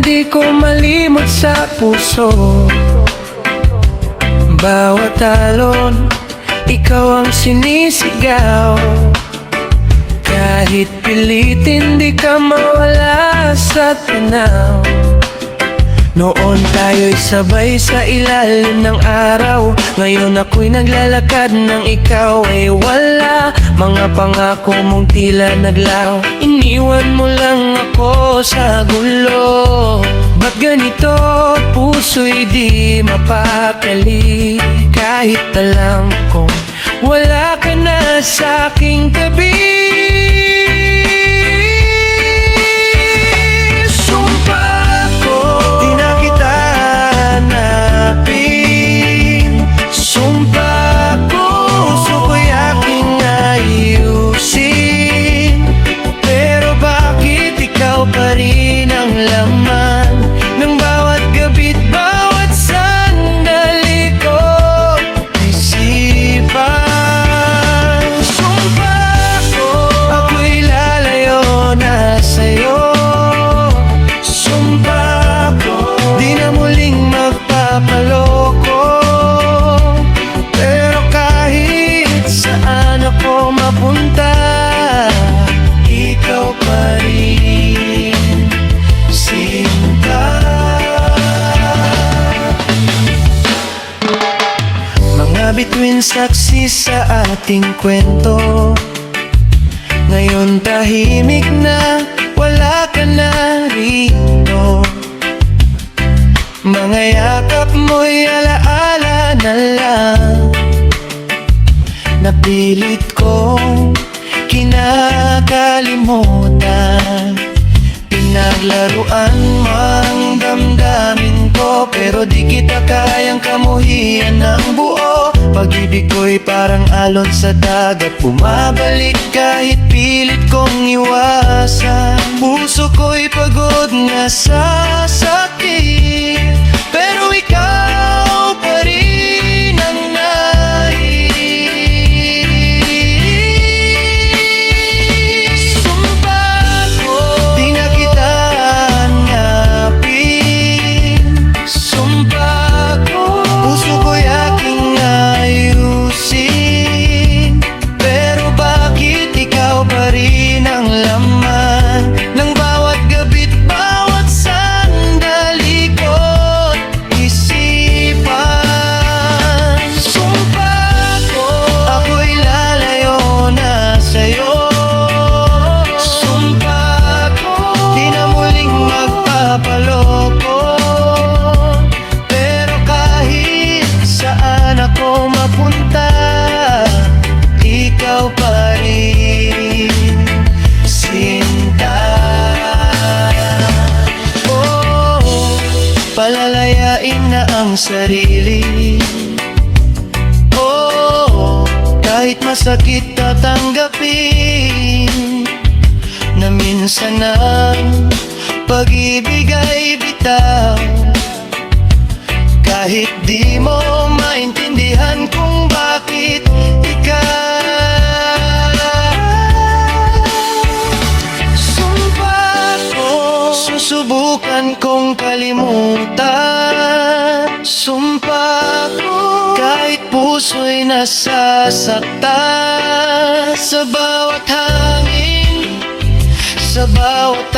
di ko malimot sa puso. Bawat alon, ikaw ang sinisigaw. Kahit pilitin, di ka mawala sa tanaw. Noon tayo'y sabay sa ilalim ng araw. Ngayon ako'y naglalakad nang ikaw ay wala. Mga pangako mong tila naglaho. Iniwan mo lang ako sa gulo. Ba't ganito? Puso'y di mapakali. Kahit alam kong wala ka na sa aking tabi. Bituin saksi sa ating kwento. Ngayon tahimik na, wala ka na rito. Mga yakap mo'y alaala na lang. Napilit kong kinakalimutan. Pinaglaruan mo ang damdamin ko, pero di kita kayang kamuhian ng buo. Pag-ibig ko'y parang alon sa dagat, bumabalik kahit pilit kong iwasan. Puso ko'y pagod na sa sakit, pero ikaw pa rin ang nais. Sumpa ko, di na kita hanapin. Sumpa ko, puso ko'y aking ayusin. Pero bakit ikaw pa rin ang laman ng bawat gabi't bawat sandali ko't isipan. Sumpa ko, ako'y lalayo na sa'yo. Sumpa ko, di na muling magpapaloko. Pero kahit saan ako mapunta, ikaw pa rin, sinta. Oh, palalayain na ang sarili. Oh, kahit masakit tatanggapin na minsan ang pag-ibig ay bitaw. Kahit di mo maintindihan kung bakit ikaw. Sumpa ko, susubukan kong kalimutan. Sumpa ko, kahit puso'y nasasaktan. Sa bawat hangin, sa bawat